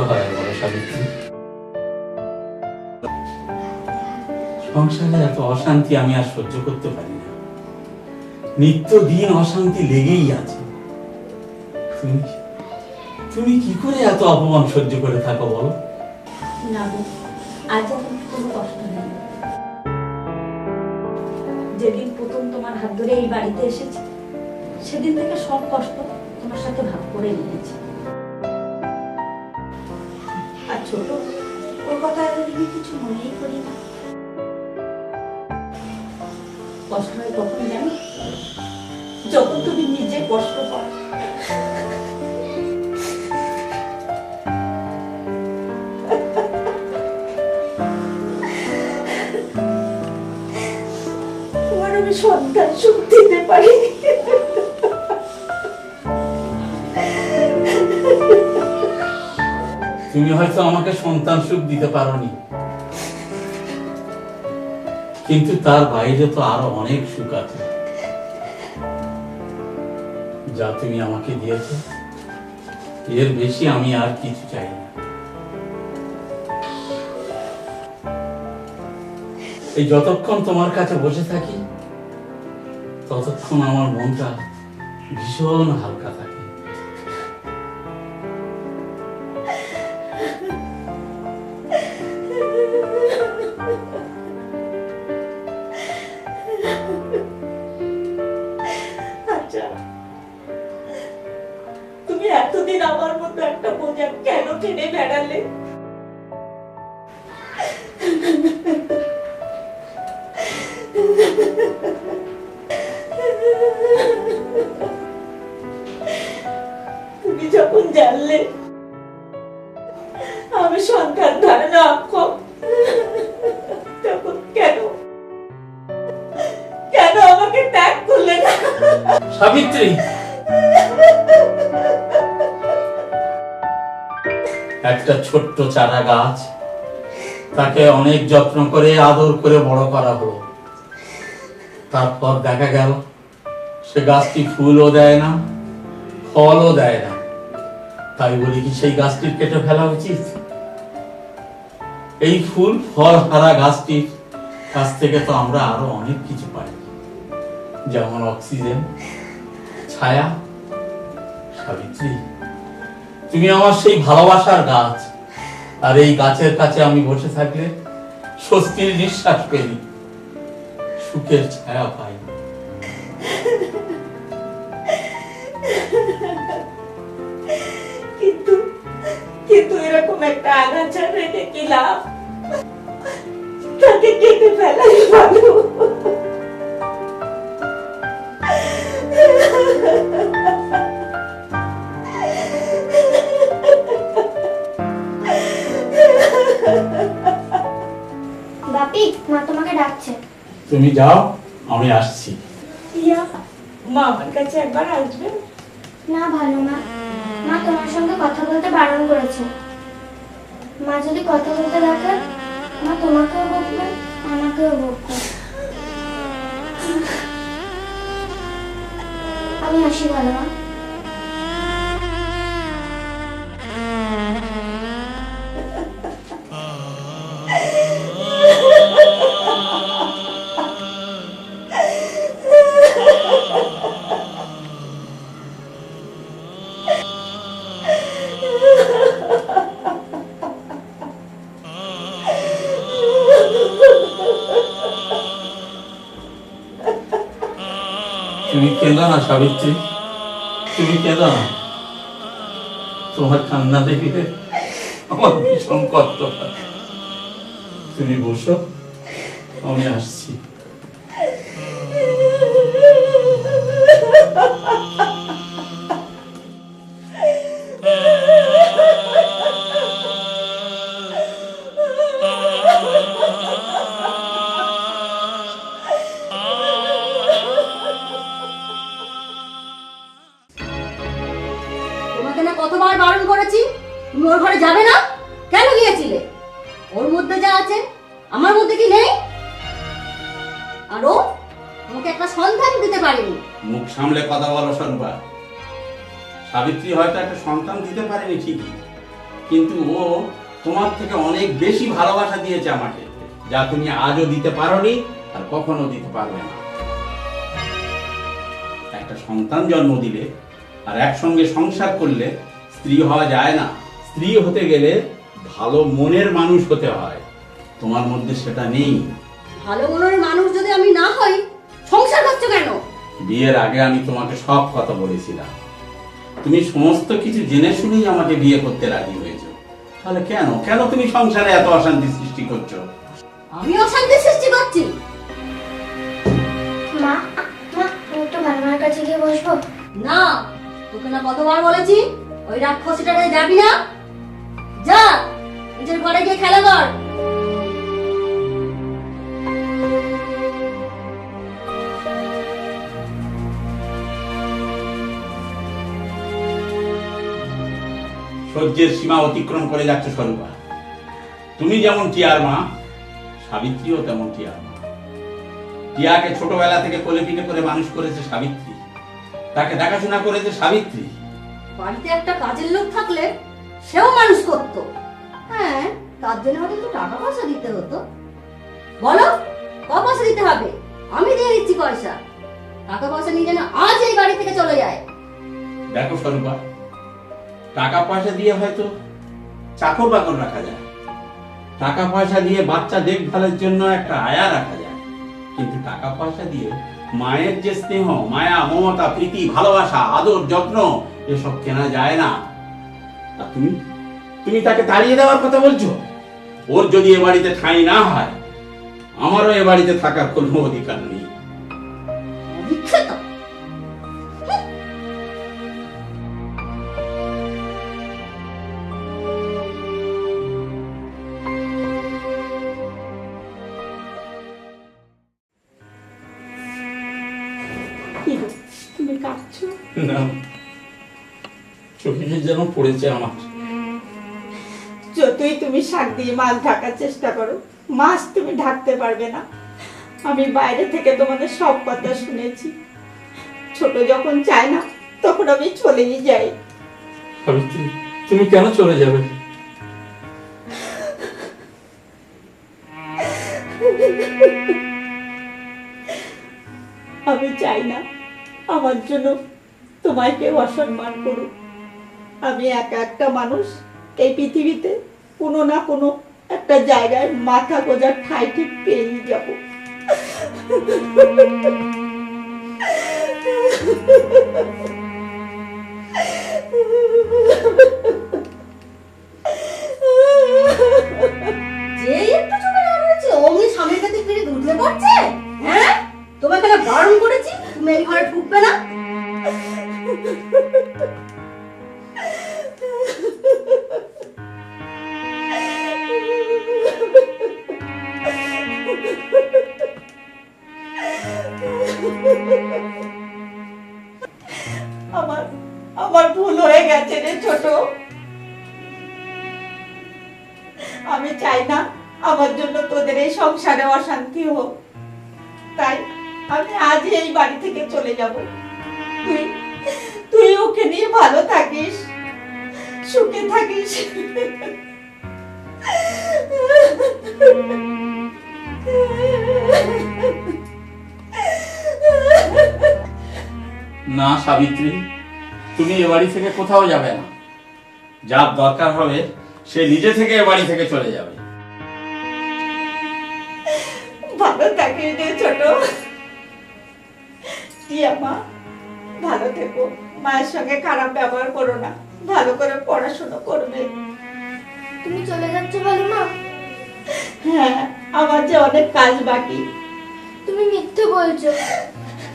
হয় বলো সাবিত্রী? সংসারে এত অশান্তি আমি আর সহ্য করতে পারি না। নিত্যদিন অশান্তি লেগেই আছে। তুমি কি করে এত অপমান সহ্য করে থাকো বলো? না গো, আজ আমার কোনো কষ্ট নেই। যেদিন প্রথম তোমার হাত ধরে এই বাড়িতে এসেছি, সেদিন থেকে সব কষ্ট তোমার সাথে ভাগ করে নিয়েছি। আর ছোট, ওর কথা আমি কিছু মনেই করি না। কষ্ট হয় কখন জানো? যখন তুমি নিজে কষ্ট পাও। তোমার আমি সন্তান সুখ দিতে পারি। তুমি হয়তো আমাকে সন্তান সুখ দিতে পারোনি, কিন্তু তার বাইরে তো আরো অনেক সুখ আছে যা তুমি আমাকে দিয়েছো। এর বেশি আমি আর কিছু চাই না। এই যতক্ষণ তোমার কাছে বসে থাকি ততক্ষণ আমার মনটা ভীষণ হালকা থাকে। আচ্ছা, তুমি এতদিন আমার মতো একটা বোঝা কেন টেনে বেড়ালে? তুমি যখন জানলে আমি সন্তান ধারণা অক্ষম, তখন কেন কেন আমাকে ত্যাগ করলে না? সাবিত্রী, একটা ছোট্ট চারা গাছ, তাকে অনেক যত্ন করে আদর করে বড় করা হলো। তারপর দেখা গেল সে গাছটি ফুলও দেয় না, ফলও দেয় না। তাই বলি কি সেই গাছটির কেটে ফেলা উচিত? এই ফুল ফল হারা গাছটির কাছ থেকে তো আমরা আরো অনেক কিছু পাই, যেমন অক্সিজেন, ছায়া। সাবিত্রী, তুমি আমার সেই ভালোবাসার গাছ, আর এই গাছের কাছে আমি বসে থাকলে স্বস্তির নিঃশ্বাস ফেলি, সুখের ছায়া পাই। কিন্তু কিন্তু এরকম একটা আগাছা রেখে কি লাভ? তাকে কেটে ফেলাই ভালো। বাপি, মা তোমাকে ডাকছে। তুমি যাও, আমি আসছি। ইয়া, মা আমার কাছে একবার আসবে? না ভালো মা, মা তোমার সঙ্গে কথা বলতে বারণ করেছে। মা যদি কথা বলতে দেখে, মা তোমাকেও বকবে, আমাকেও বকবে। আমি আসি ভালো মা। তুমি কেঁদো না সাবিত্রী, তুমি কেঁদো না। তোমার কান্না দেখে আমার ভীষণ কষ্ট হয়। তুমি বসো, আমি আসছি। তোমাকে না কতবার বারণ করেছি তুমি ওর ঘরে যাবে না? কেন গিয়েছিলে? ওর মধ্যে যা আছে আমার মধ্যে কি নেই? আর ও তোমাকে একটা সন্তান দিতে পারেনি। মুখ সামলে কথা বলো শোনবা। সাবিত্রী হয়তো একটা সন্তান দিতে পারেনি ঠিকই, কিন্তু ও তোমার থেকে অনেক বেশি ভালোবাসা দিয়েছে আমাকে, যা তুমি আজও দিতে পারোনি আর কখনো দিতে পারবে না। একটা সন্তান জন্ম দিলে আর একসঙ্গে সংসার করলে স্ত্রী হওয়া যায় না। স্ত্রী হতে গেলে ভালো মনের মানুষ হতে হয়, তোমার মধ্যে সেটা নেই। ভালো মনের মানুষ যদি আমি না হই, সংসার করছো কেন? বিয়ের আগে আমি তোমাকে সব কথা বলেছিলাম, তুমি সমস্ত কিছু জেনে শুনেই আমাকে বিয়ে করতে রাজি হয়েছো। তাহলে কেন কেন তুমি সংসারে এত অশান্তি সৃষ্টি করছো? আমি অশান্তি সৃষ্টি করছি? মা মা আমি একটু ভালোমার কাছে গিয়ে বসবো? না, তোকে না কতবার বলেছি ওই রাক্ষসীটারে যাবি না। যা নিজের ঘরে গিয়ে খেলা কর। সহ্যের সীমা অতিক্রম করে যাচ্ছ স্বরূপা। তুমি যেমন টিয়ার মা, সাবিত্রীও তেমন টিয়ার মা। টিয়াকে ছোটবেলা থেকে কোলে পিঠে করে মানুষ করেছে সাবিত্রী, তাকে দেখাশোনা করেছে সাবিত্রী। বাড়িতে একটা কাজের লোক থাকলে সেও মানুষ করতো। হ্যাঁ, তার জন্য হয়তো একটু টাকা পয়সা দিতে হতো। বলো, ক পয়সা দিতে হবে? আমি দিয়ে দিচ্ছি পয়সা। টাকা পয়সা নিয়ে যেন আজ এই বাড়ি থেকে চলে যায়। দেখো স্বরূপা, টাকা পয়সা দিয়ে হয়তো চাকর বাকর রাখা যায়, টাকা পয়সা দিয়ে বাচ্চা দেখভালের জন্য একটা আয়া রাখা যায়, কিন্তু টাকা পয়সা দিয়ে মায়ের যে স্নেহ, মায়া, মমতা, প্রীতি, ভালোবাসা, আদর, যত্ন এসব কেনা যায় না। আর তুমি তুমি তাকে তাড়িয়ে দেওয়ার কথা বলছো? ওর যদি এ বাড়িতে ঠাঁই না হয়, আমারও এ বাড়িতে থাকার কোনো অধিকার নেই। বিখ্যাত তুমি কাঁদছো? না, চোখে যেন পড়েছে আমার। যতই তুমি শাক দিয়ে মাছ ঢাকার চেষ্টা করো, মাছ তুমি ঢাকতে পারবে না। আমি বাইরে থেকে তোমাদের সব কথা শুনেছি। ছোট যখন চায় না তখন আমি চলেই যাই। সাবিত্রী, তুমি কেন চলে যাবে? আমি চাই না আমার জন্য তোমায় কেউ অসম্মান করুক। আমি একা একটা মানুষ এই পৃথিবীতে কোনো না কোনো একটা জায়গায় মাথা গোজার ঠাঁই ঠিক পেয়েই যাব। যে একটু চোখে রাগ হয়েছে অমনি স্বামীর কাছে ফিরে উঠলে পড়ছে। হ্যাঁ, তোমাকে না বারণ করেছি তুমি এই ঘরে ঢুকবে না। আমার আমার ভুল হয়ে গেছে রে ছোট। আমি চাই না আমার জন্য তোদের এই সংসারে অশান্তি হোক, তাই আমি আজই এই বাড়ি থেকে চলে যাব। তুই তুই ওকে নিয়ে ভালো থাকিস, সুখে থাকিস। না সাবিত্রী, তুমি এ বাড়ি থেকে কোথাও যাবে না। যার দরকার হবে সে নিজে থেকে এ বাড়ি থেকে চলে যাবে। ভালো থাকিস রে ছোট। টিয়া মা, ভালো থেকো। মায়ের সঙ্গে খারাপ ব্যবহার করো না, ভালো করে পড়াশোনা করবে। তুমি চলে যাচ্ছ ভালো মা? হ্যাঁ, আমার যে অনেক কাজ বাকি। তুমি মিথ্যে বলছো।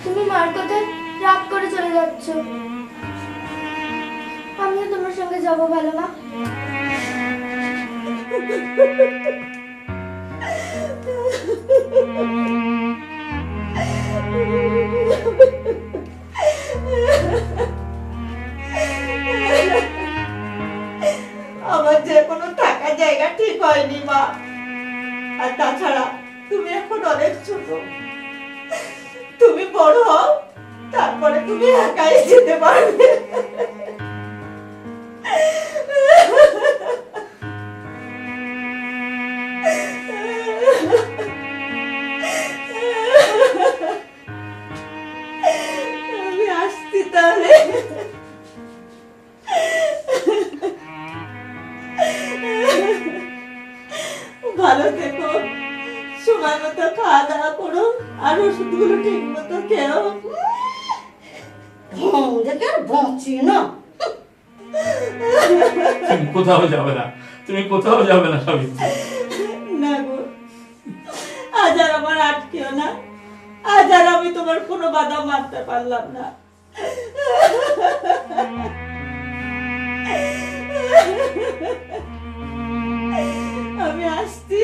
তুমি মার কথায় রাগ করে চলে যাচ্ছ। আমিও তোমার সঙ্গে যাব ভালো মা। আমার যে কোনো থাকা জায়গা ঠিক হয়নি মা। আর তাছাড়া তুমি এখন অনেক ছোট, তুমি বড় হও, তারপরে তুমি একাই যেতে পারবে। ভালো থেকো, সময় মতো খাওয়া দাওয়া করো, আর ওষুধগুলো ঠিক মতো খেও। দেখে আর বাঁচি না। তুমি কোথাও যাবে না, তুমি কোথাও যাবে না সাবিত্রী। না গো, আজ আর আমার আটকেও না, আজ আর আমি তোমার কোনো বাধা মানতে পারলাম না। আমি আসছি।